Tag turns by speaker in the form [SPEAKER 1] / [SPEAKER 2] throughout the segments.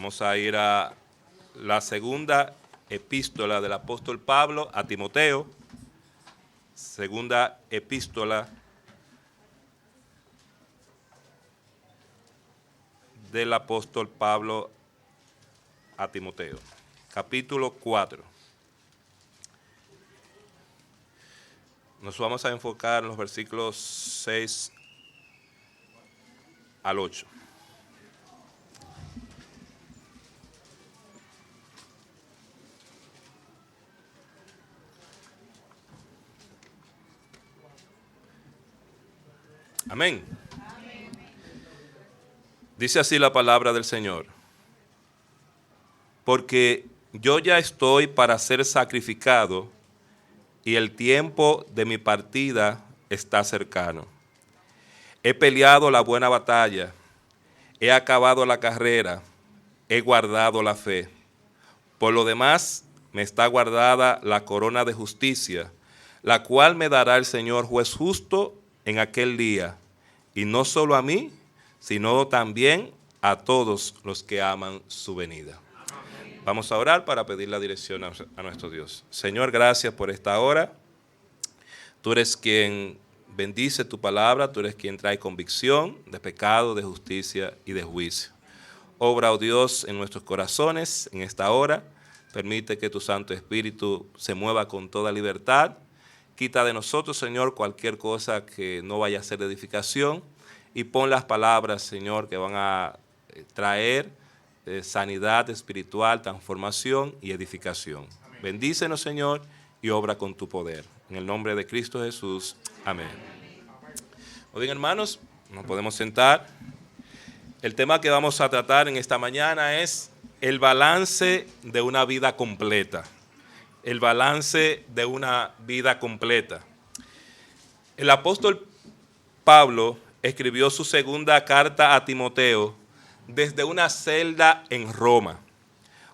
[SPEAKER 1] Vamos a ir a la segunda epístola del apóstol Pablo a Timoteo. Segunda epístola del apóstol Pablo a Timoteo, capítulo 4. Nos vamos a enfocar en los versículos 6 al 8. Amén. Dice así la palabra del Señor. Porque yo ya estoy para ser sacrificado y el tiempo de mi partida está cercano. He peleado la buena batalla, he acabado la carrera, he guardado la fe. Por lo demás, me está guardada la corona de justicia, la cual me dará el Señor juez justo en aquel día, y no solo a mí, sino también a todos los que aman su venida. Vamos a orar para pedir la dirección a nuestro Dios. Señor, gracias por esta hora. Tú eres quien bendice tu palabra, tú eres quien trae convicción de pecado, de justicia y de juicio. Obra, oh Dios, en nuestros corazones en esta hora. Permite que tu Santo Espíritu se mueva con toda libertad. Quita de nosotros, Señor, cualquier cosa que no vaya a ser de edificación y pon las palabras, Señor, que van a traer sanidad espiritual, transformación y edificación. Amén. Bendícenos, Señor, y obra con tu poder. En el nombre de Cristo Jesús. Amén. Muy bien, hermanos, nos podemos sentar. El tema que vamos a tratar en esta mañana es el balance de una vida completa. El balance de una vida completa. El apóstol Pablo escribió su segunda carta a Timoteo desde una celda en Roma.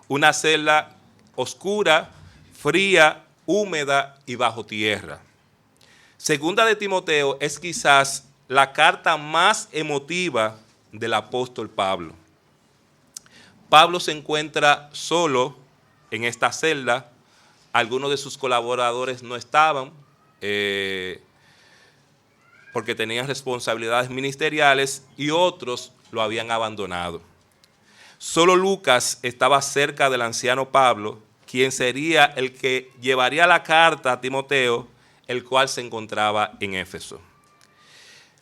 [SPEAKER 1] Una celda oscura, fría, húmeda y bajo tierra. Segunda de Timoteo es quizás la carta más emotiva del apóstol Pablo. Pablo se encuentra solo en esta celda. Algunos de sus colaboradores no estaban porque tenían responsabilidades ministeriales y otros lo habían abandonado. Solo Lucas estaba cerca del anciano Pablo, quien sería el que llevaría la carta a Timoteo, el cual se encontraba en Éfeso.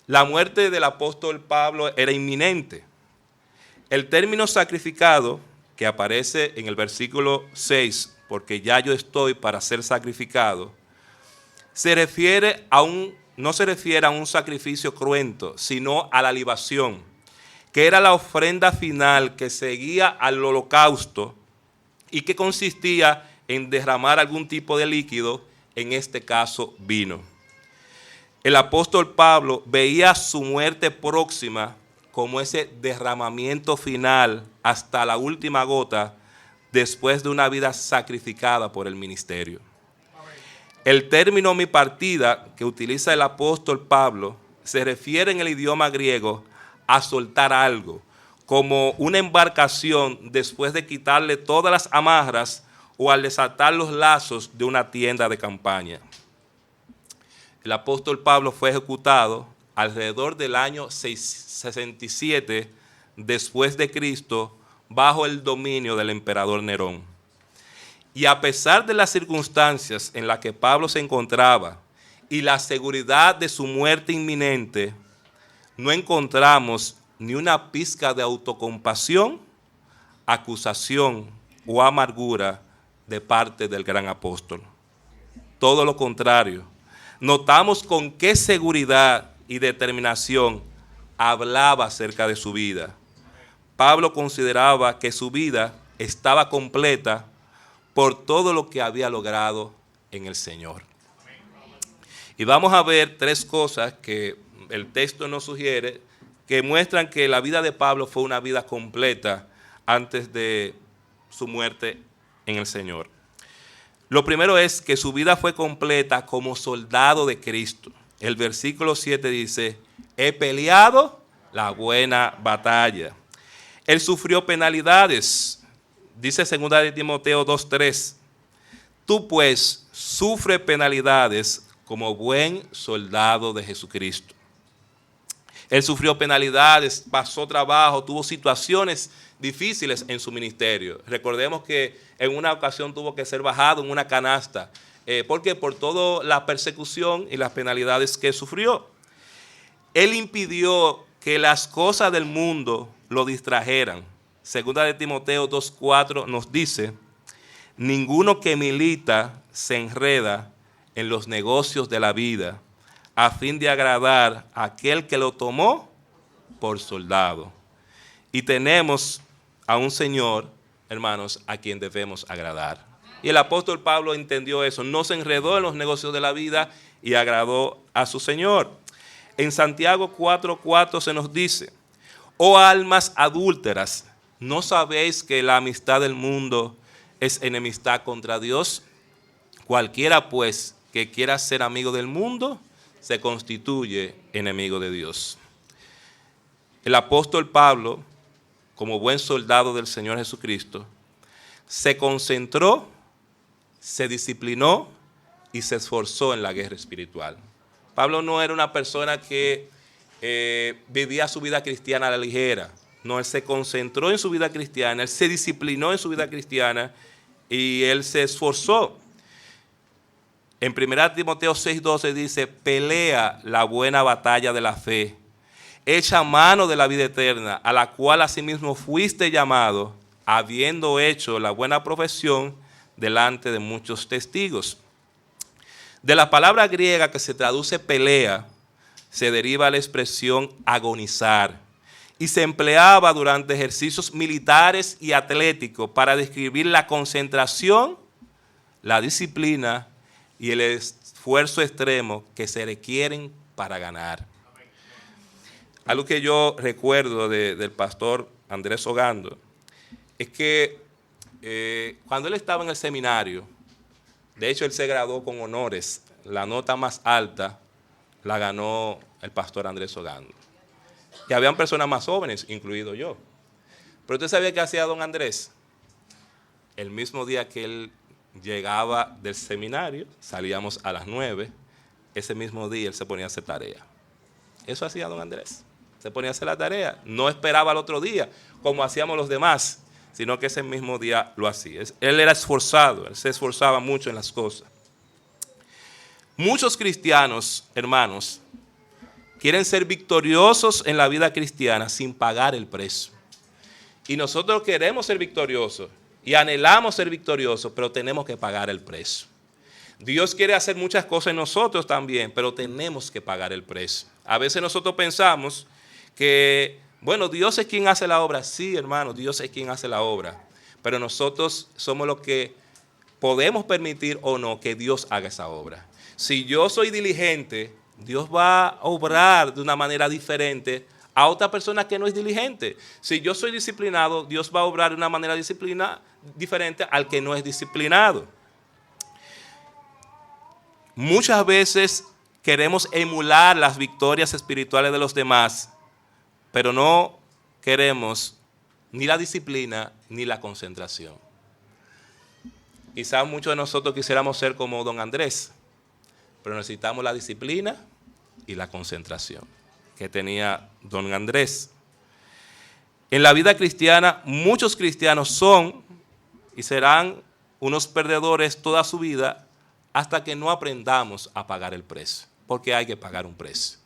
[SPEAKER 1] La muerte del apóstol Pablo era inminente. El término sacrificado, que aparece en el versículo 6, porque ya yo estoy para ser sacrificado, no se refiere a un sacrificio cruento, sino a la libación, que era la ofrenda final que seguía al holocausto y que consistía en derramar algún tipo de líquido, en este caso vino. El apóstol Pablo veía su muerte próxima como ese derramamiento final hasta la última gota después de una vida sacrificada por el ministerio. El término mi partida que utiliza el apóstol Pablo se refiere en el idioma griego a soltar algo, como una embarcación después de quitarle todas las amarras o al desatar los lazos de una tienda de campaña. El apóstol Pablo fue ejecutado alrededor del año 67 después de Cristo bajo el dominio del emperador Nerón. Y a pesar de las circunstancias en las que Pablo se encontraba y la seguridad de su muerte inminente, no encontramos ni una pizca de autocompasión, acusación o amargura de parte del gran apóstol. Todo lo contrario, notamos con qué seguridad y determinación hablaba acerca de su vida. Pablo consideraba que su vida estaba completa por todo lo que había logrado en el Señor. Y vamos a ver tres cosas que el texto nos sugiere que muestran que la vida de Pablo fue una vida completa antes de su muerte en el Señor. Lo primero es que su vida fue completa como soldado de Cristo. El versículo 7 dice, he peleado la buena batalla. Él sufrió penalidades. Dice 2 de Timoteo 2:3. Tú pues sufre penalidades como buen soldado de Jesucristo. Él sufrió penalidades, pasó trabajo, tuvo situaciones difíciles en su ministerio. Recordemos que en una ocasión tuvo que ser bajado en una canasta. ¿Por qué? Por toda la persecución y las penalidades que sufrió. Él impidió que las cosas del mundo lo distrajeran. 2 de Timoteo 2:4 nos dice: ninguno que milita se enreda en los negocios de la vida, a fin de agradar a aquel que lo tomó por soldado. Y tenemos a un Señor, hermanos, a quien debemos agradar. Y el apóstol Pablo entendió eso, no se enredó en los negocios de la vida y agradó a su Señor. En Santiago 4:4 se nos dice: oh almas adúlteras, ¿no sabéis que la amistad del mundo es enemistad contra Dios? Cualquiera pues que quiera ser amigo del mundo se constituye enemigo de Dios. El apóstol Pablo, como buen soldado del Señor Jesucristo, se concentró, se disciplinó y se esforzó en la guerra espiritual. Pablo no era una persona que vivía su vida cristiana a la ligera. No, él se concentró en su vida cristiana, él se disciplinó en su vida cristiana y él se esforzó. En 1 Timoteo 6:12 dice: pelea la buena batalla de la fe, echa mano de la vida eterna, a la cual asimismo fuiste llamado, habiendo hecho la buena profesión delante de muchos testigos. De la palabra griega que se traduce pelea, se deriva la expresión agonizar, y se empleaba durante ejercicios militares y atléticos para describir la concentración, la disciplina y el esfuerzo extremo que se requieren para ganar. Algo que yo recuerdo del pastor Andrés Ogando es que cuando él estaba en el seminario, de hecho él se graduó con honores, la nota más alta la ganó el pastor Andrés Ogando. Y habían personas más jóvenes, incluido yo. Pero usted sabía qué hacía don Andrés. El mismo día que él llegaba del seminario, salíamos a las 9, ese mismo día él se ponía a hacer tarea. Eso hacía don Andrés, se ponía a hacer la tarea, no esperaba al otro día, como hacíamos los demás, sino que ese mismo día lo hacía. Él era esforzado, él se esforzaba mucho en las cosas. Muchos cristianos, hermanos, quieren ser victoriosos en la vida cristiana sin pagar el precio. Y nosotros queremos ser victoriosos y anhelamos ser victoriosos, pero tenemos que pagar el precio. Dios quiere hacer muchas cosas en nosotros también, pero tenemos que pagar el precio. A veces nosotros pensamos que, bueno, Dios es quien hace la obra. Sí, hermano, Dios es quien hace la obra. Pero nosotros somos los que podemos permitir o no que Dios haga esa obra. Si yo soy diligente, Dios va a obrar de una manera diferente a otra persona que no es diligente. Si yo soy disciplinado, Dios va a obrar de una manera diferente al que no es disciplinado. Muchas veces queremos emular las victorias espirituales de los demás, pero no queremos ni la disciplina ni la concentración. Quizás muchos de nosotros quisiéramos ser como don Andrés, pero necesitamos la disciplina y la concentración que tenía don Andrés. En la vida cristiana, muchos cristianos son y serán unos perdedores toda su vida hasta que no aprendamos a pagar el precio, porque hay que pagar un precio.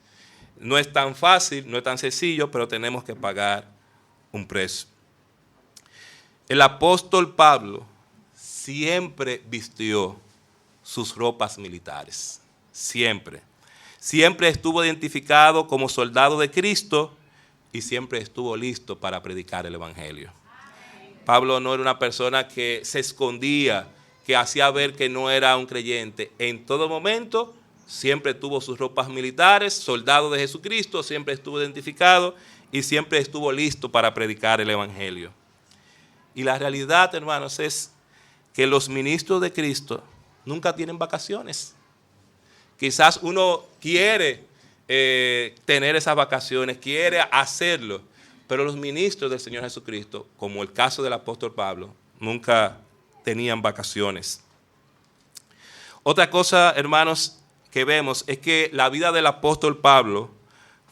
[SPEAKER 1] No es tan fácil, no es tan sencillo, pero tenemos que pagar un precio. El apóstol Pablo siempre vistió sus ropas militares, siempre. Siempre estuvo identificado como soldado de Cristo y siempre estuvo listo para predicar el evangelio. Pablo no era una persona que se escondía, que hacía ver que no era un creyente. En todo momento siempre tuvo sus ropas militares, soldado de Jesucristo, siempre estuvo identificado y siempre estuvo listo para predicar el evangelio. Y la realidad, hermanos, es que los ministros de Cristo nunca tienen vacaciones. Quizás uno quiere tener esas vacaciones, quiere hacerlo, Pero los ministros del Señor Jesucristo, como el caso del apóstol Pablo, nunca tenían vacaciones. Otra cosa, hermanos, que vemos es que la vida del apóstol Pablo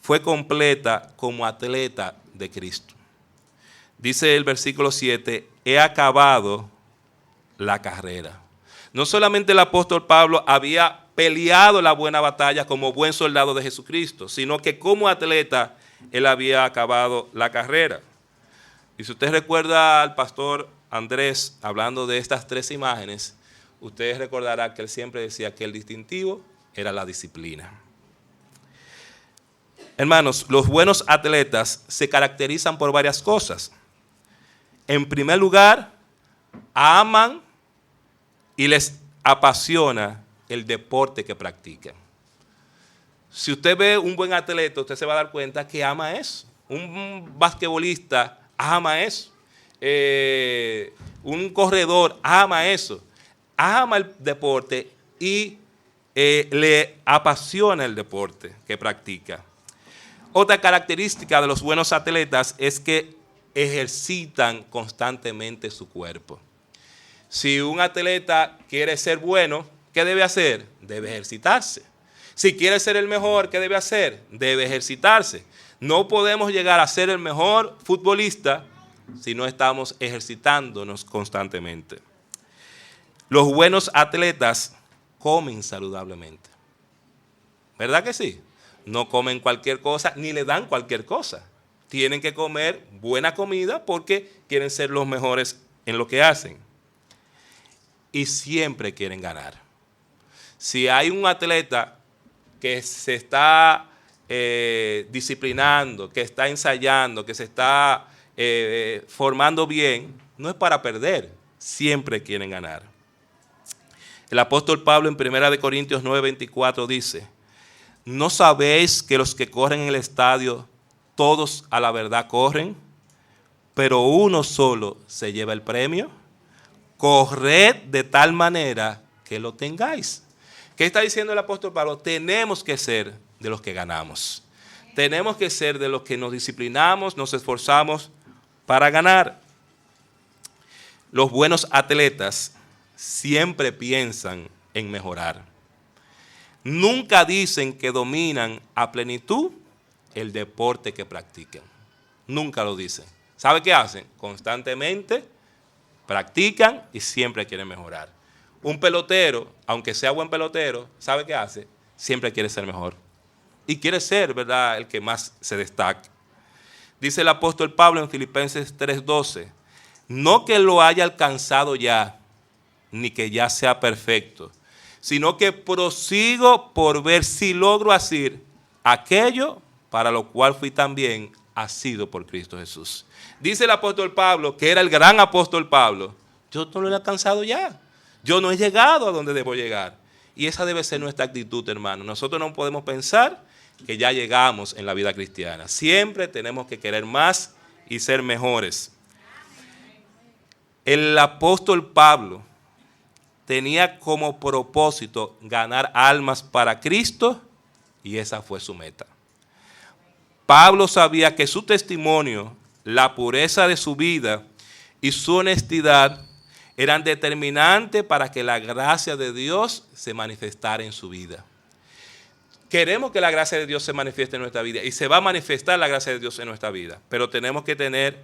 [SPEAKER 1] fue completa como atleta de Cristo. Dice el versículo 7, he acabado la carrera. No solamente el apóstol Pablo había peleado la buena batalla como buen soldado de Jesucristo, sino que como atleta él había acabado la carrera. Y si usted recuerda al pastor Andrés hablando de estas tres imágenes, usted recordará que él siempre decía que el distintivo era la disciplina. Hermanos, los buenos atletas se caracterizan por varias cosas. En primer lugar, aman y les apasiona el deporte que practican. Si usted ve un buen atleta, usted se va a dar cuenta que ama eso. Un basquetbolista ama eso. Un corredor ama eso. Ama el deporte y le apasiona el deporte que practica. Otra característica de los buenos atletas es que ejercitan constantemente su cuerpo. Si un atleta quiere ser bueno, ¿qué debe hacer? Debe ejercitarse. Si quiere ser el mejor, ¿qué debe hacer? Debe ejercitarse. No podemos llegar a ser el mejor futbolista si no estamos ejercitándonos constantemente. Los buenos atletas comen saludablemente. ¿Verdad que sí? No comen cualquier cosa ni le dan cualquier cosa. Tienen que comer buena comida porque quieren ser los mejores en lo que hacen. Y siempre quieren ganar. Si hay un atleta que se está disciplinando, que está ensayando, que se está formando bien, no es para perder, siempre quieren ganar. El apóstol Pablo en 1 Corintios 9:24 dice, ¿no sabéis que los que corren en el estadio, todos a la verdad corren, pero uno solo se lleva el premio? Corred de tal manera que lo tengáis. ¿Qué está diciendo el apóstol Pablo? Tenemos que ser de los que ganamos. Tenemos que ser de los que nos disciplinamos, nos esforzamos para ganar. Los buenos atletas siempre piensan en mejorar. Nunca dicen que dominan a plenitud el deporte que practican. Nunca lo dicen. ¿Sabe qué hacen? Constantemente practican y siempre quieren mejorar. Un pelotero, aunque sea buen pelotero, ¿sabe qué hace? Siempre quiere ser mejor. Y quiere ser, ¿verdad?, el que más se destaque. Dice el apóstol Pablo en Filipenses 3:12, no que lo haya alcanzado ya, ni que ya sea perfecto, sino que prosigo por ver si logro hacer aquello para lo cual fui también asido por Cristo Jesús. Dice el apóstol Pablo, que era el gran apóstol Pablo, yo no lo he alcanzado ya. Yo no he llegado a donde debo llegar. Y esa debe ser nuestra actitud, hermano. Nosotros no podemos pensar que ya llegamos en la vida cristiana. Siempre tenemos que querer más y ser mejores. El apóstol Pablo tenía como propósito ganar almas para Cristo y esa fue su meta. Pablo sabía que su testimonio, la pureza de su vida y su honestidad eran determinantes para que la gracia de Dios se manifestara en su vida. Queremos que la gracia de Dios se manifieste en nuestra vida y se va a manifestar la gracia de Dios en nuestra vida, pero tenemos que tener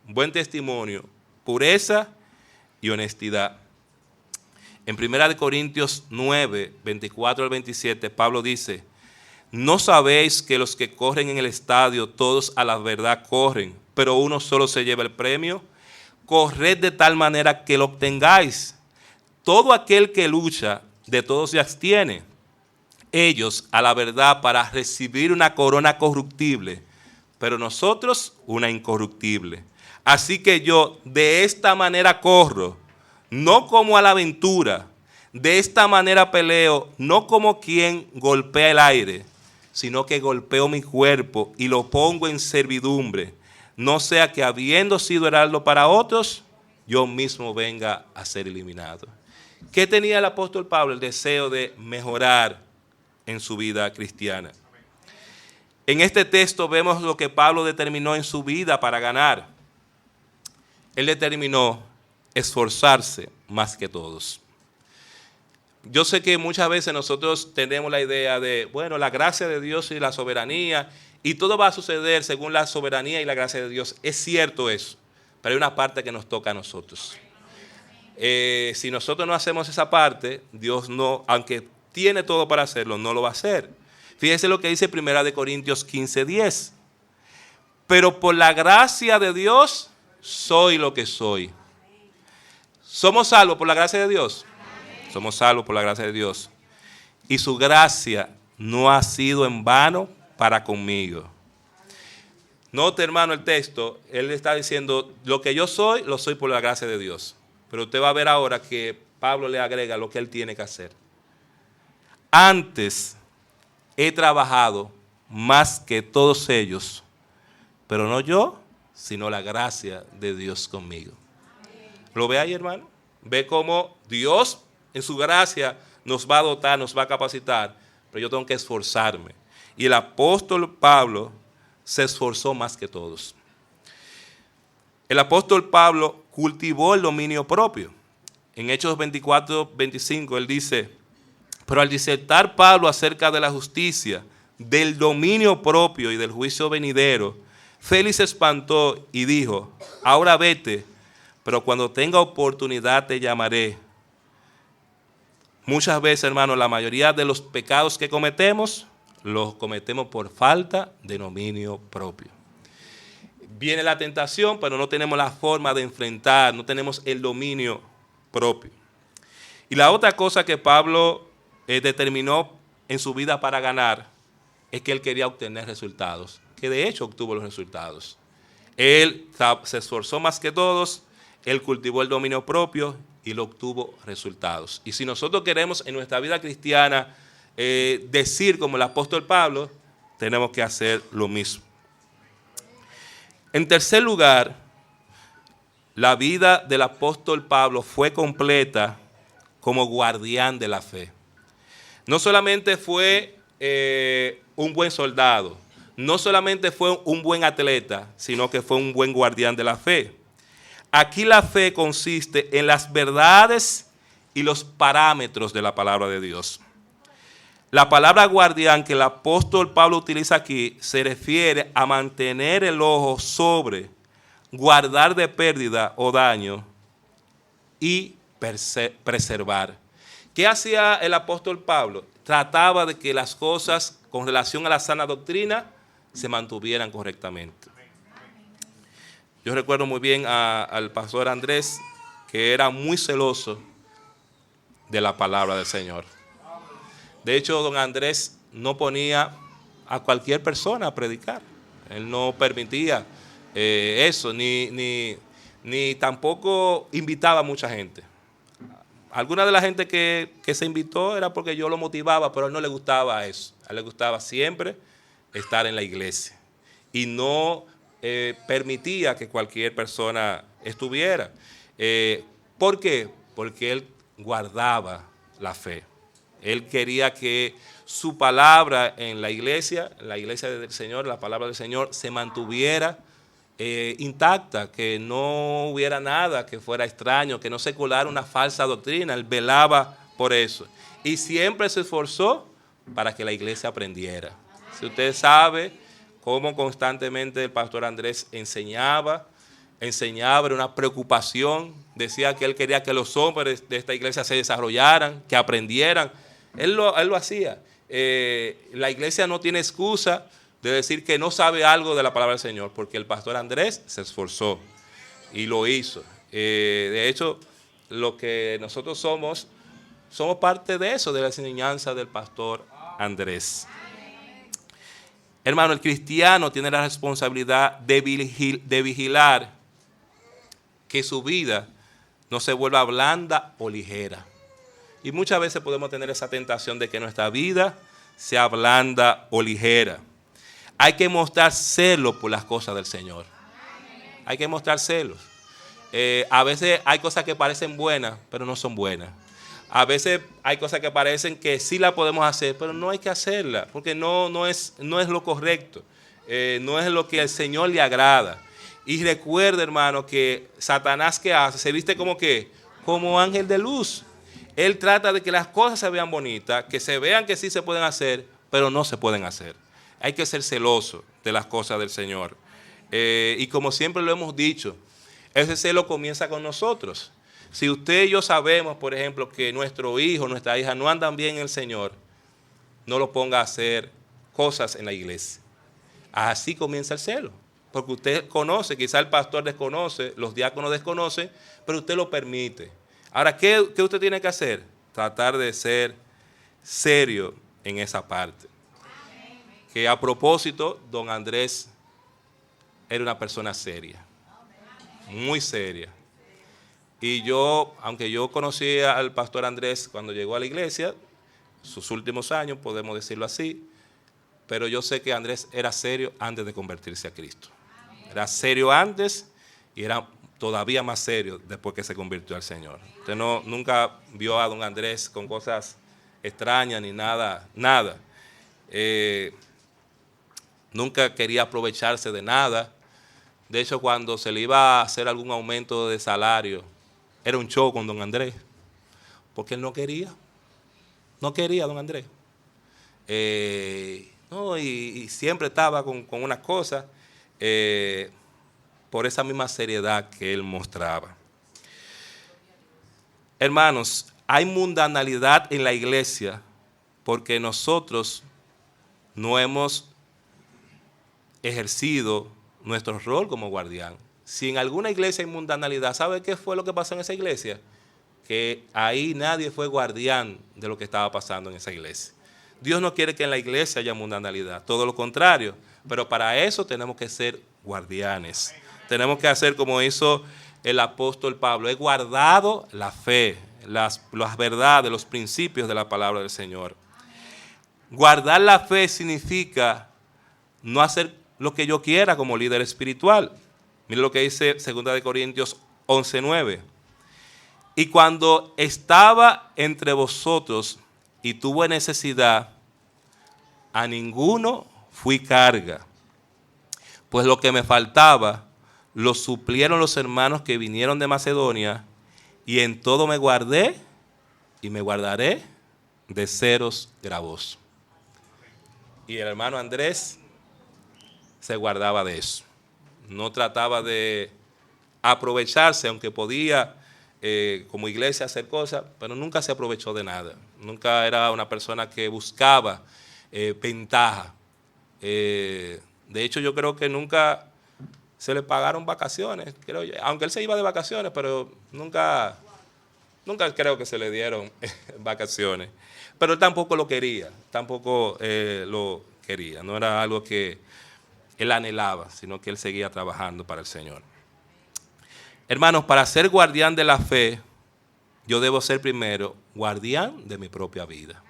[SPEAKER 1] buen testimonio, pureza y honestidad. En 1 Corintios 9, 24 al 27, Pablo dice, ¿no sabéis que los que corren en el estadio, todos a la verdad corren, pero uno solo se lleva el premio? Corred de tal manera que lo obtengáis. Todo aquel que lucha, de todo se abstiene. Ellos a la verdad para recibir una corona corruptible, pero nosotros una incorruptible. Así que yo de esta manera corro, no como a la aventura. De esta manera peleo, no como quien golpea el aire, sino que golpeo mi cuerpo y lo pongo en servidumbre. No sea que habiendo sido heraldo para otros, yo mismo venga a ser eliminado. ¿Qué tenía el apóstol Pablo? El deseo de mejorar en su vida cristiana. En este texto vemos lo que Pablo determinó en su vida para ganar. Él determinó esforzarse más que todos. Yo sé que muchas veces nosotros tenemos la idea de, bueno, la gracia de Dios y la soberanía, y todo va a suceder según la soberanía y la gracia de Dios. Es cierto eso, pero hay una parte que nos toca a nosotros. Si nosotros no hacemos esa parte, Dios no, aunque tiene todo para hacerlo, no lo va a hacer. Fíjese lo que dice 1 Corintios 15:10. Pero por la gracia de Dios soy lo que soy. ¿Somos salvos por la gracia de Dios? Somos salvos por la gracia de Dios. Y su gracia no ha sido en vano para conmigo. Note, hermano, el texto. Él está diciendo, lo que yo soy, lo soy por la gracia de Dios. Pero usted va a ver ahora que Pablo le agrega lo que él tiene que hacer. Antes he trabajado más que todos ellos, pero no yo, sino la gracia de Dios conmigo. ¿Lo ve ahí, hermano? Ve cómo Dios en su gracia nos va a dotar, nos va a capacitar, pero yo tengo que esforzarme. Y el apóstol Pablo se esforzó más que todos. El apóstol Pablo cultivó el dominio propio. En Hechos 24:25 él dice, pero al disertar Pablo acerca de la justicia, del dominio propio y del juicio venidero, Félix se espantó y dijo, ahora vete, pero cuando tenga oportunidad te llamaré. Muchas veces, hermano, la mayoría de los pecados que cometemos, los cometemos por falta de dominio propio. Viene la tentación, pero no tenemos la forma de enfrentar, no tenemos el dominio propio. Y la otra cosa que Pablo determinó en su vida para ganar es que él quería obtener resultados, que de hecho obtuvo los resultados. Él se esforzó más que todos, él cultivó el dominio propio y lo obtuvo resultados. Y si nosotros queremos en nuestra vida cristiana decir como el apóstol Pablo, tenemos que hacer lo mismo. En tercer lugar, la vida del apóstol Pablo fue completa como guardián de la fe. No solamente fue un buen soldado, no solamente fue un buen atleta, sino que fue un buen guardián de la fe. Aquí la fe consiste en las verdades y los parámetros de la palabra de Dios. La palabra guardián que el apóstol Pablo utiliza aquí se refiere a mantener el ojo sobre, guardar de pérdida o daño y preservar. ¿Qué hacía el apóstol Pablo? Trataba de que las cosas con relación a la sana doctrina se mantuvieran correctamente. Yo recuerdo muy bien al pastor Andrés, que era muy celoso de la palabra del Señor. De hecho, don Andrés no ponía a cualquier persona a predicar. Él no permitía eso, ni tampoco invitaba a mucha gente. Alguna de la gente que se invitó era porque yo lo motivaba, pero a él no le gustaba eso. A él le gustaba siempre estar en la iglesia. Y no permitía que cualquier persona estuviera. ¿Por qué? Porque él guardaba la fe. Él quería que su palabra en la iglesia del Señor, la palabra del Señor, se mantuviera intacta, que no hubiera nada que fuera extraño, que no se colara una falsa doctrina. Él velaba por eso. Y siempre se esforzó para que la iglesia aprendiera. Si usted sabe cómo constantemente el pastor Andrés enseñaba, era una preocupación. Decía que él quería que los hombres de esta iglesia se desarrollaran, que aprendieran. Él lo hacía. La iglesia no tiene excusa de decir que no sabe algo de la palabra del Señor, porque el pastor Andrés se esforzó y lo hizo. De hecho, lo que nosotros somos parte de eso, de la enseñanza del pastor Andrés. Hermano, el cristiano tiene la responsabilidad de vigilar que su vida no se vuelva blanda o ligera. Y muchas veces podemos tener esa tentación de que nuestra vida sea blanda o ligera. Hay que mostrar celo por las cosas del Señor. Hay que mostrar celos. A veces hay cosas que parecen buenas, pero no son buenas. A veces hay cosas que parecen que sí la podemos hacer, pero no hay que hacerla, porque no es lo correcto, no es lo que al Señor le agrada. Y recuerda, hermano, que Satanás, ¿qué hace? Se viste como que, como ángel de luz. Él trata de que las cosas se vean bonitas, que se vean que sí se pueden hacer, pero no se pueden hacer. Hay que ser celoso de las cosas del Señor. Y como siempre lo hemos dicho, ese celo comienza con nosotros. Si usted y yo sabemos, por ejemplo, que nuestro hijo, nuestra hija no andan bien en el Señor, no lo ponga a hacer cosas en la iglesia. Así comienza el celo. Porque usted conoce, quizá el pastor desconoce, los diáconos desconocen, pero usted lo permite. Ahora, ¿qué usted tiene que hacer? Tratar de ser serio en esa parte. Que a propósito, don Andrés era una persona seria, muy seria. Y yo, aunque yo conocí al pastor Andrés cuando llegó a la iglesia, sus últimos años, podemos decirlo así, pero yo sé que Andrés era serio antes de convertirse a Cristo. Era serio antes y era todavía más serio después que se convirtió al Señor. Usted nunca vio a don Andrés con cosas extrañas ni nada. Nunca quería aprovecharse de nada. De hecho, cuando se le iba a hacer algún aumento de salario, era un show con don Andrés, porque él no quería don Andrés. Y siempre estaba con unas cosas por esa misma seriedad que él mostraba. Hermanos, hay mundanalidad en la iglesia porque nosotros no hemos ejercido nuestro rol como guardián. Si en alguna iglesia hay mundanalidad, ¿sabe qué fue lo que pasó en esa iglesia? Que ahí nadie fue guardián de lo que estaba pasando en esa iglesia. Dios no quiere que en la iglesia haya mundanalidad, todo lo contrario, pero para eso tenemos que ser guardianes. Tenemos que hacer como hizo el apóstol Pablo, he guardado la fe, las verdades, los principios de la palabra del Señor. Guardar la fe significa no hacer lo que yo quiera como líder espiritual. Mire lo que dice 2 Corintios 11:9. Y cuando estaba entre vosotros y tuve necesidad, a ninguno fui carga, pues lo que me faltaba lo suplieron los hermanos que vinieron de Macedonia, y en todo me guardé y me guardaré de seros gravosos. Y el hermano Andrés se guardaba de eso. No trataba de aprovecharse, aunque podía como iglesia hacer cosas, pero nunca se aprovechó de nada. Nunca era una persona que buscaba ventaja. De hecho, yo creo que nunca se le pagaron vacaciones, creo yo. Aunque él se iba de vacaciones, pero nunca creo que se le dieron vacaciones. Pero él tampoco lo quería, no era algo que él anhelaba, sino que él seguía trabajando para el Señor. Hermanos, para ser guardián de la fe, yo debo ser primero guardián de mi propia vida.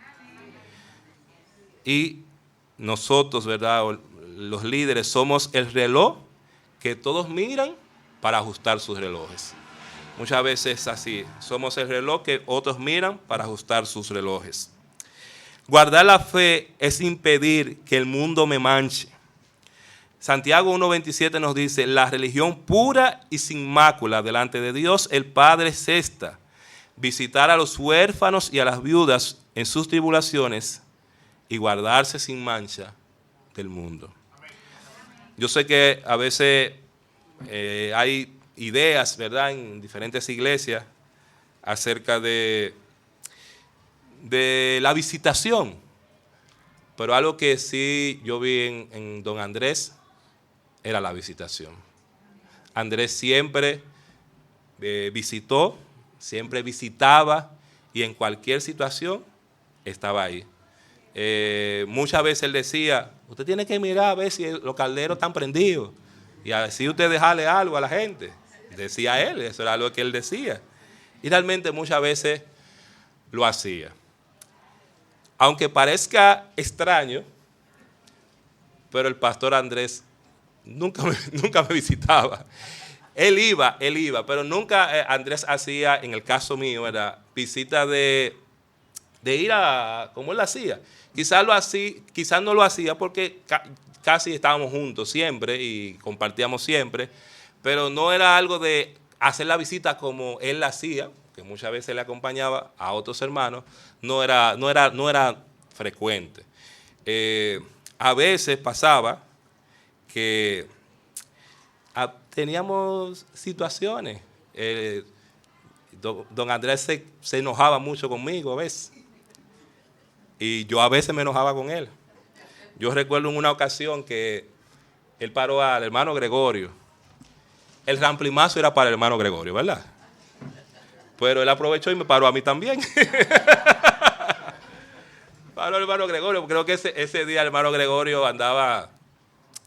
[SPEAKER 1] Y nosotros, ¿verdad?, los líderes, somos el reloj que todos miran para ajustar sus relojes. Muchas veces es así, somos el reloj que otros miran para ajustar sus relojes. Guardar la fe es impedir que el mundo me manche. Santiago 1:27 nos dice, la religión pura y sin mácula delante de Dios el Padre es esta, visitar a los huérfanos y a las viudas en sus tribulaciones y guardarse sin mancha del mundo. Yo sé que a veces hay ideas, ¿verdad?, en diferentes iglesias acerca de la visitación, pero algo que sí yo vi en don Andrés era la visitación. Andrés siempre visitó, siempre visitaba y en cualquier situación estaba ahí. Muchas veces él decía, usted tiene que mirar a ver si los calderos están prendidos y así usted dejarle algo a la gente. Decía él, eso era algo que él decía. Y realmente muchas veces lo hacía. Aunque parezca extraño, pero el pastor Andrés nunca me visitaba. Él iba, pero nunca Andrés hacía, en el caso mío, era visita de ir a, como él hacía. Quizás no lo hacía porque casi estábamos juntos siempre y compartíamos siempre, pero no era algo de hacer la visita como él la hacía, que muchas veces le acompañaba a otros hermanos, no era frecuente. A veces pasaba que teníamos situaciones. Don Andrés se enojaba mucho conmigo a veces. Y yo a veces me enojaba con él. Yo recuerdo en una ocasión que él paró al hermano Gregorio. El ramplimazo era para el hermano Gregorio, ¿verdad? Pero él aprovechó y me paró a mí también. Paró al hermano Gregorio. Creo que ese día el hermano Gregorio andaba,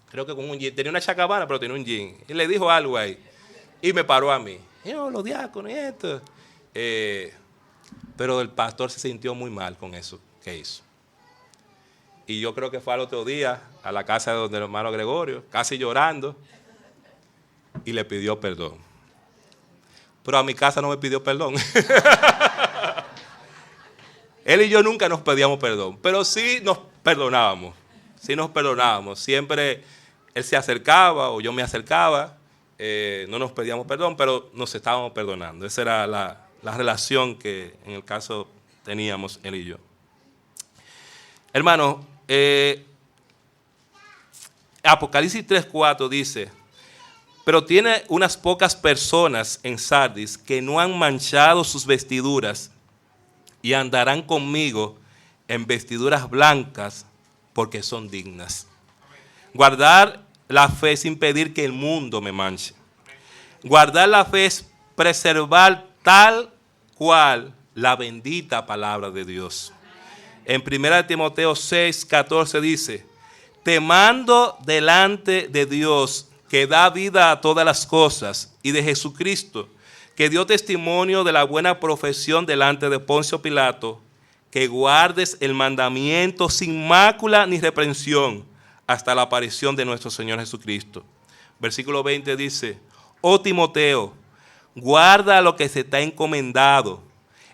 [SPEAKER 1] creo que con un jean. Tenía una chacabana, pero tenía un jean. Y le dijo algo ahí. Y me paró a mí. Los diáconos y esto. Pero el pastor se sintió muy mal con eso que hizo. Y yo creo que fue al otro día a la casa de donde el hermano Gregorio, casi llorando, y le pidió perdón. Pero a mi casa no me pidió perdón. Él y yo nunca nos pedíamos perdón, pero sí nos perdonábamos. Sí nos perdonábamos. Siempre él se acercaba o yo me acercaba. No nos pedíamos perdón, pero nos estábamos perdonando. Esa era la relación que en el caso teníamos él y yo. Hermano, Apocalipsis 3:4 dice: pero tiene unas pocas personas en Sardis que no han manchado sus vestiduras y andarán conmigo en vestiduras blancas porque son dignas. Guardar la fe es impedir que el mundo me manche. Guardar la fe es preservar tal cual la bendita palabra de Dios. En 1 Timoteo 6:14 dice: te mando delante de Dios, que da vida a todas las cosas, y de Jesucristo, que dio testimonio de la buena profesión delante de Poncio Pilato, que guardes el mandamiento sin mácula ni reprensión hasta la aparición de nuestro Señor Jesucristo. Versículo 20 dice: oh Timoteo, guarda lo que se te ha encomendado,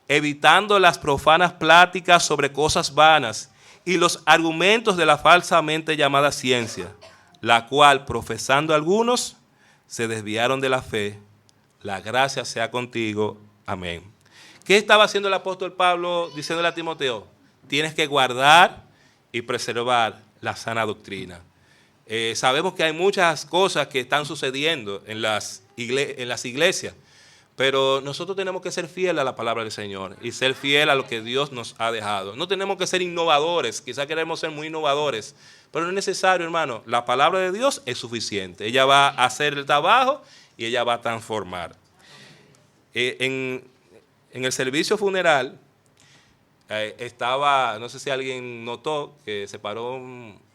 [SPEAKER 1] evitando las profanas pláticas sobre cosas vanas y los argumentos de la falsamente llamada ciencia, la cual, profesando algunos, se desviaron de la fe. La gracia sea contigo. Amén. ¿Qué estaba haciendo el apóstol Pablo diciéndole a Timoteo? Tienes que guardar y preservar la sana doctrina. Sabemos que hay muchas cosas que están sucediendo en las iglesias, pero nosotros tenemos que ser fieles a la palabra del Señor y ser fieles a lo que Dios nos ha dejado. No tenemos que ser innovadores, quizás queremos ser muy innovadores, pero no es necesario, hermano. La palabra de Dios es suficiente. Ella va a hacer el trabajo y ella va a transformar. En el servicio funeral estaba, no sé si alguien notó, que se paró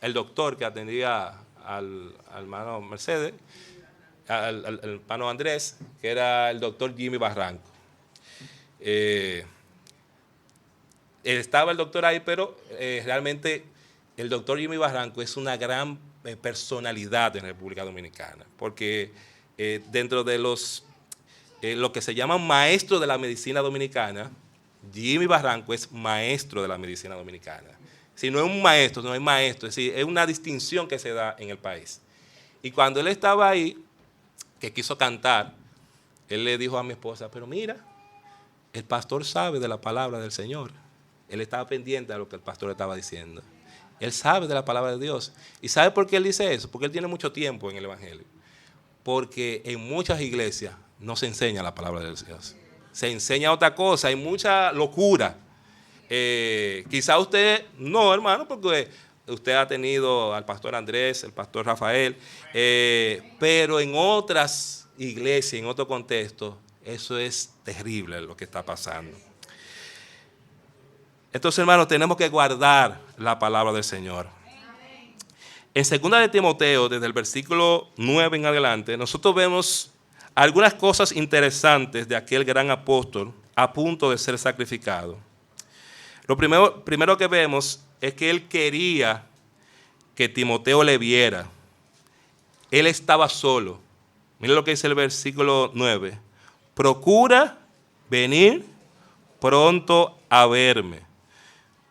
[SPEAKER 1] el doctor que atendía al hermano Mercedes, al hermano Andrés, que era el doctor Jimmy Barranco. Estaba el doctor ahí, pero realmente el doctor Jimmy Barranco es una gran personalidad en República Dominicana, porque dentro de lo que se llaman maestros de la medicina dominicana, Jimmy Barranco es maestro de la medicina dominicana. Si no es un maestro, no es maestro, es decir, es una distinción que se da en el país. Y cuando él estaba ahí, que quiso cantar, él le dijo a mi esposa: pero mira, el pastor sabe de la palabra del Señor. Él estaba pendiente a lo que el pastor estaba diciendo. Él sabe de la palabra de Dios. ¿Y sabe por qué él dice eso? Porque él tiene mucho tiempo en el Evangelio. Porque en muchas iglesias no se enseña la palabra de Dios. Se enseña otra cosa, hay mucha locura. Quizá usted no, hermano, porque usted ha tenido al pastor Andrés, el pastor Rafael, pero en otras iglesias, en otro contexto, eso es terrible lo que está pasando. Entonces, hermanos, tenemos que guardar la palabra del Señor. En 2 de Timoteo, desde el versículo 9 en adelante, nosotros vemos algunas cosas interesantes de aquel gran apóstol a punto de ser sacrificado. Lo primero que vemos es que él quería que Timoteo le viera. Él estaba solo, Mira lo que dice el versículo 9. Procura venir pronto a verme,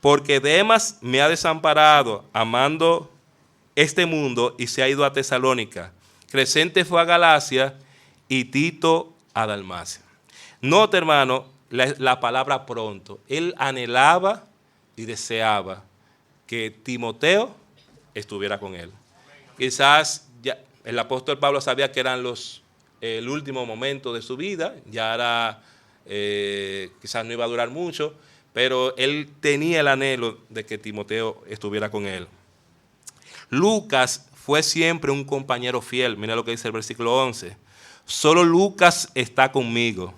[SPEAKER 1] porque Demas me ha desamparado amando este mundo y se ha ido a Tesalónica. Crescente fue a Galacia y Tito a Dalmacia. Nota, hermano, la palabra pronto. Él anhelaba y deseaba que Timoteo estuviera con él. Quizás ya el apóstol Pablo sabía que eran el último momento de su vida, ya era, quizás no iba a durar mucho, pero él tenía el anhelo de que Timoteo estuviera con él. Lucas fue siempre un compañero fiel. Mira lo que dice el versículo 11. Solo Lucas está conmigo.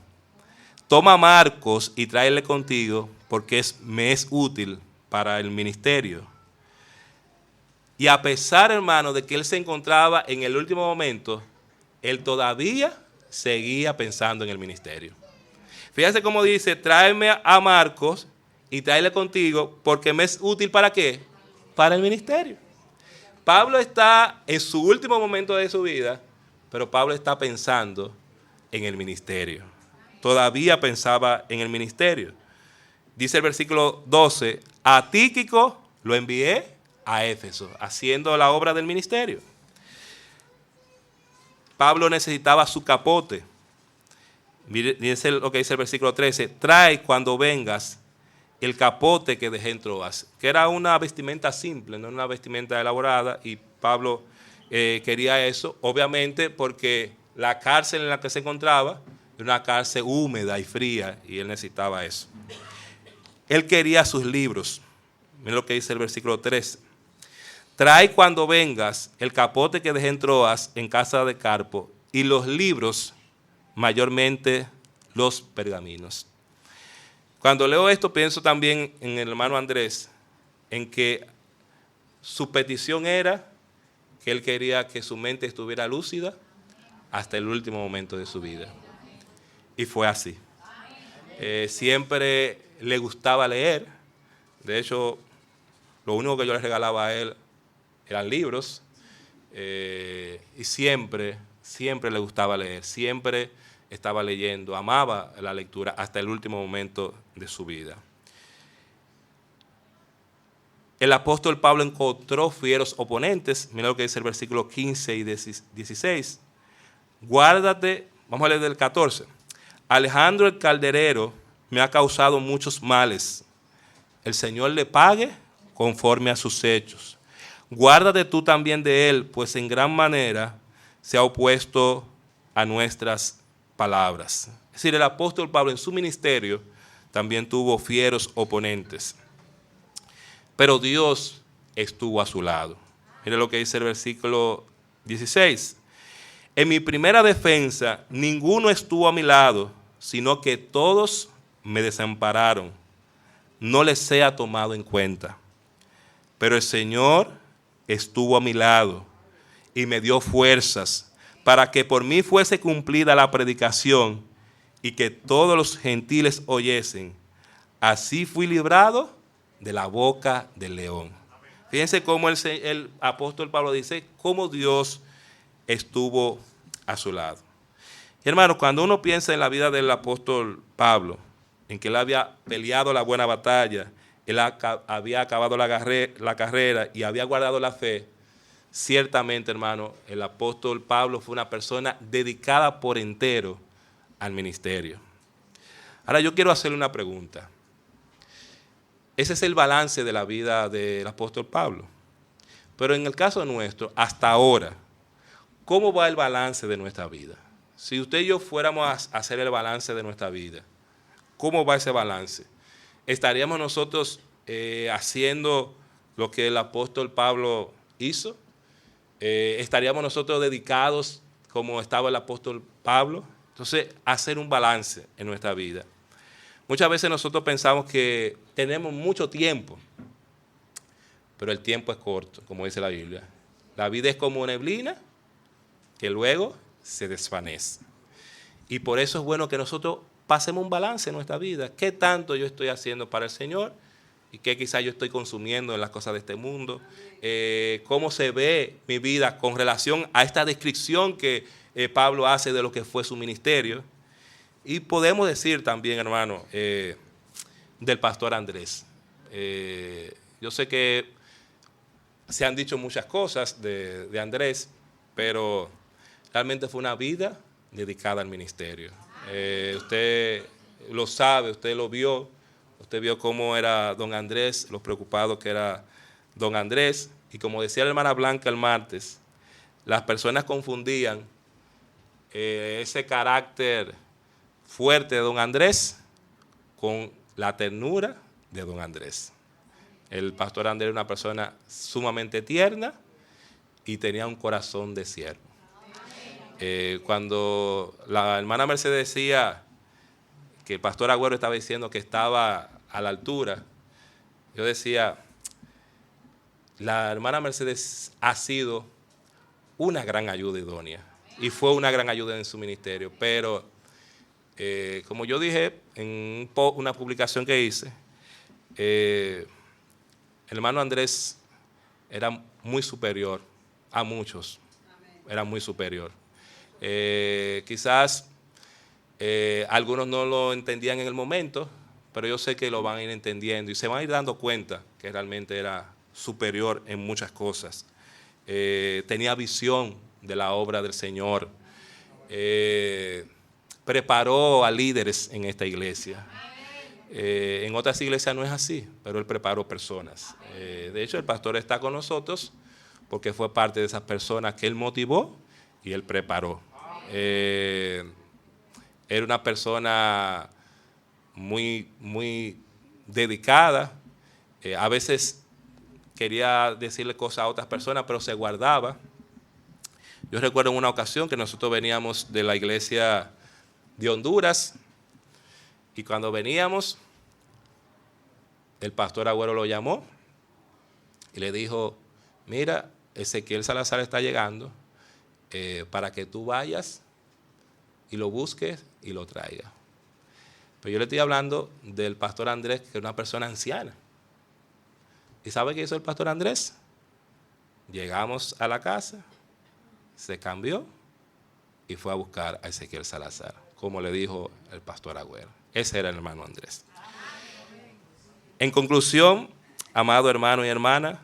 [SPEAKER 1] Toma a Marcos y tráele contigo, porque me es útil para el ministerio. Y a pesar, hermano, de que él se encontraba en el último momento, él todavía seguía pensando en el ministerio. Fíjate cómo dice, tráeme a Marcos y tráele contigo, porque me es útil ¿para qué? Para el ministerio. Pablo está en su último momento de su vida, pero Pablo está pensando en el ministerio. Todavía pensaba en el ministerio. Dice el versículo 12, a Tíquico lo envié a Éfeso, haciendo la obra del ministerio. Pablo necesitaba su capote. Dice lo que dice el versículo 13, trae cuando vengas el capote que dejé en Troas, que era una vestimenta simple, no una vestimenta elaborada, y Pablo quería eso, obviamente porque la cárcel en la que se encontraba era una cárcel húmeda y fría, y él necesitaba eso. Él quería sus libros. Miren lo que dice el versículo 13. Trae cuando vengas el capote que dejé en Troas en casa de Carpo y los libros, mayormente los pergaminos. Cuando leo esto pienso también en el hermano Andrés, en que su petición era que él quería que su mente estuviera lúcida hasta el último momento de su vida. Y fue así. Siempre le gustaba leer. De hecho, lo único que yo le regalaba a él eran libros. Y siempre le gustaba leer. Siempre estaba leyendo, amaba la lectura hasta el último momento de su vida. El apóstol Pablo encontró fieros oponentes. Mira lo que dice el versículo 15 y 16. Guárdate, vamos a leer del 14. Alejandro el calderero me ha causado muchos males. El Señor le pague conforme a sus hechos. Guárdate tú también de él, pues en gran manera se ha opuesto a nuestras palabras. Es decir, el apóstol Pablo en su ministerio también tuvo fieros oponentes. Pero Dios estuvo a su lado. Mire lo que dice el versículo 16. En mi primera defensa, ninguno estuvo a mi lado, sino que todos me desampararon. No les sea tomado en cuenta. Pero el Señor estuvo a mi lado y me dio fuerzas para que por mí fuese cumplida la predicación y que todos los gentiles oyesen. Así fui librado de la boca del león. Fíjense cómo el apóstol Pablo dice cómo Dios estuvo a su lado. Y hermanos, cuando uno piensa en la vida del apóstol Pablo, en que él había peleado la buena batalla, él había acabado la carrera y había guardado la fe, ciertamente, hermano, el apóstol Pablo fue una persona dedicada por entero al ministerio. Ahora yo quiero hacerle una pregunta. Ese es el balance de la vida del apóstol Pablo. Pero en el caso nuestro, hasta ahora, ¿cómo va el balance de nuestra vida? Si usted y yo fuéramos a hacer el balance de nuestra vida, ¿cómo va ese balance? ¿Estaríamos nosotros haciendo lo que el apóstol Pablo hizo? ¿Estaríamos nosotros dedicados como estaba el apóstol Pablo? Entonces, hacer un balance en nuestra vida. Muchas veces nosotros pensamos que tenemos mucho tiempo, pero el tiempo es corto, como dice la Biblia. La vida es como neblina que luego se desvanece. Y por eso es bueno que nosotros pasemos un balance en nuestra vida. ¿Qué tanto yo estoy haciendo para el Señor? y qué quizás yo estoy consumiendo en las cosas de este mundo, cómo se ve mi vida con relación a esta descripción que Pablo hace de lo que fue su ministerio. Y podemos decir también, hermano, del pastor Andrés. Yo sé que se han dicho muchas cosas de Andrés, pero realmente fue una vida dedicada al ministerio. Usted lo sabe, usted lo vio, usted vio cómo era don Andrés, lo preocupado que era don Andrés, y como decía la hermana Blanca el martes, las personas confundían ese carácter fuerte de don Andrés con la ternura de don Andrés. El pastor Andrés era una persona sumamente tierna y tenía un corazón de siervo. Cuando la hermana Mercedes decía que el pastor Agüero estaba diciendo que estaba a la altura, yo decía, la hermana Mercedes ha sido una gran ayuda idónea y fue una gran ayuda en su ministerio, pero como yo dije en una publicación que hice, el hermano Andrés era muy superior a muchos, era muy superior. Quizás algunos no lo entendían en el momento, pero yo sé que lo van a ir entendiendo y se van a ir dando cuenta que realmente era superior en muchas cosas. Tenía visión de la obra del Señor. Preparó a líderes en esta iglesia. En otras iglesias no es así, pero él preparó personas. De hecho, el pastor está con nosotros porque fue parte de esas personas que él motivó y él preparó. Era una persona muy, muy dedicada. A veces quería decirle cosas a otras personas, pero se guardaba. Yo recuerdo en una ocasión que nosotros veníamos de la iglesia de Honduras y cuando veníamos, el pastor Agüero lo llamó y le dijo, mira, Ezequiel Salazar está llegando para que tú vayas y lo busques y lo traigas. Pero yo le estoy hablando del pastor Andrés, que es una persona anciana. ¿Y sabe qué hizo el pastor Andrés? Llegamos a la casa, se cambió y fue a buscar a Ezequiel Salazar, como le dijo el pastor Agüero. Ese era el hermano Andrés. En conclusión, amado hermano y hermana,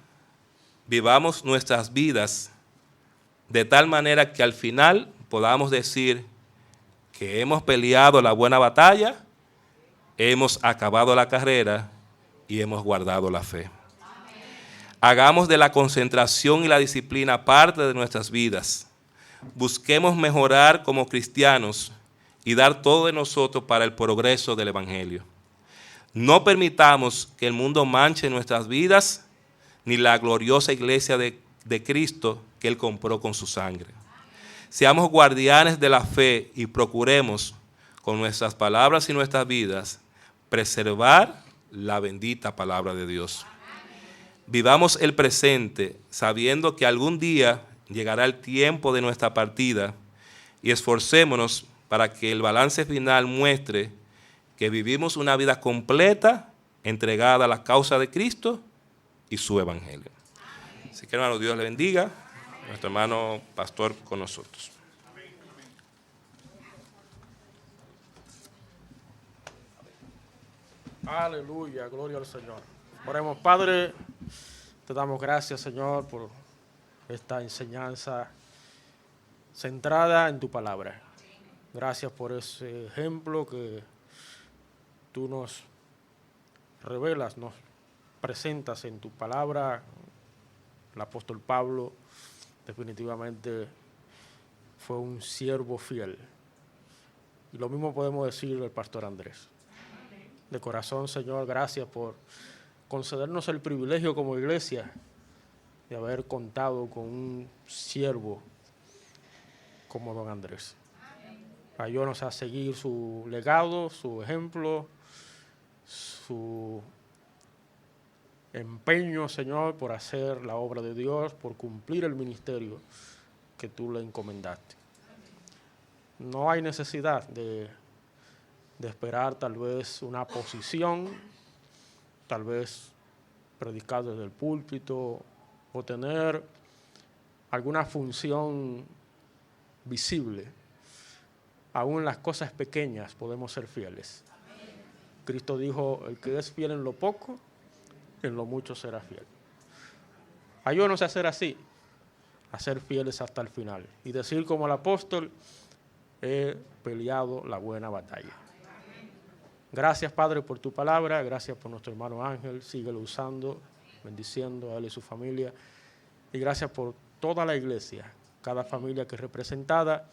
[SPEAKER 1] vivamos nuestras vidas de tal manera que al final podamos decir que hemos peleado la buena batalla, hemos acabado la carrera y hemos guardado la fe. Hagamos de la concentración y la disciplina parte de nuestras vidas. Busquemos mejorar como cristianos y dar todo de nosotros para el progreso del Evangelio. No permitamos que el mundo manche nuestras vidas ni la gloriosa iglesia de Cristo que Él compró con su sangre. Seamos guardianes de la fe y procuremos con nuestras palabras y nuestras vidas preservar la bendita palabra de Dios. Vivamos el presente sabiendo que algún día llegará el tiempo de nuestra partida y esforcémonos para que el balance final muestre que vivimos una vida completa, entregada a la causa de Cristo y su Evangelio. Así que, hermano, Dios le bendiga. Nuestro hermano pastor con nosotros.
[SPEAKER 2] Aleluya, gloria al Señor. Oremos, Padre, te damos gracias, Señor, por esta enseñanza centrada en tu palabra. Gracias por ese ejemplo que tú nos revelas, nos presentas en tu palabra. El apóstol Pablo definitivamente fue un siervo fiel. Y lo mismo podemos decir del pastor Andrés. De corazón, Señor, gracias por concedernos el privilegio como iglesia de haber contado con un siervo como don Andrés. Ayúdanos a seguir su legado, su ejemplo, su empeño, Señor, por hacer la obra de Dios, por cumplir el ministerio que tú le encomendaste. No hay necesidad de esperar tal vez una posición, tal vez predicar desde el púlpito o tener alguna función visible. Aún en las cosas pequeñas podemos ser fieles. Cristo dijo, el que es fiel en lo poco, en lo mucho será fiel. Ayúdanos a ser así, a ser fieles hasta el final. Y decir como el apóstol, he peleado la buena batalla. Gracias, Padre, por tu palabra. Gracias por nuestro hermano Ángel. Síguelo usando, bendiciendo a él y su familia. Y gracias por toda la iglesia, cada familia que es representada.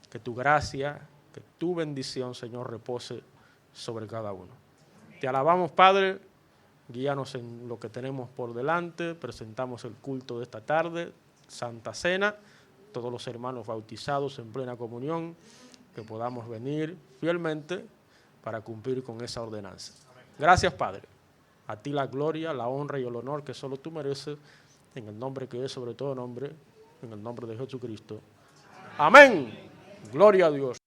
[SPEAKER 2] Que tu gracia, que tu bendición, Señor, repose sobre cada uno. Te alabamos, Padre. Guíanos en lo que tenemos por delante. Presentamos el culto de esta tarde, Santa Cena. Todos los hermanos bautizados en plena comunión, que podamos venir fielmente para cumplir con esa ordenanza. Gracias, Padre. A ti la gloria, la honra y el honor que solo tú mereces, en el nombre que es sobre todo nombre, en el nombre de Jesucristo. Amén. Gloria a Dios.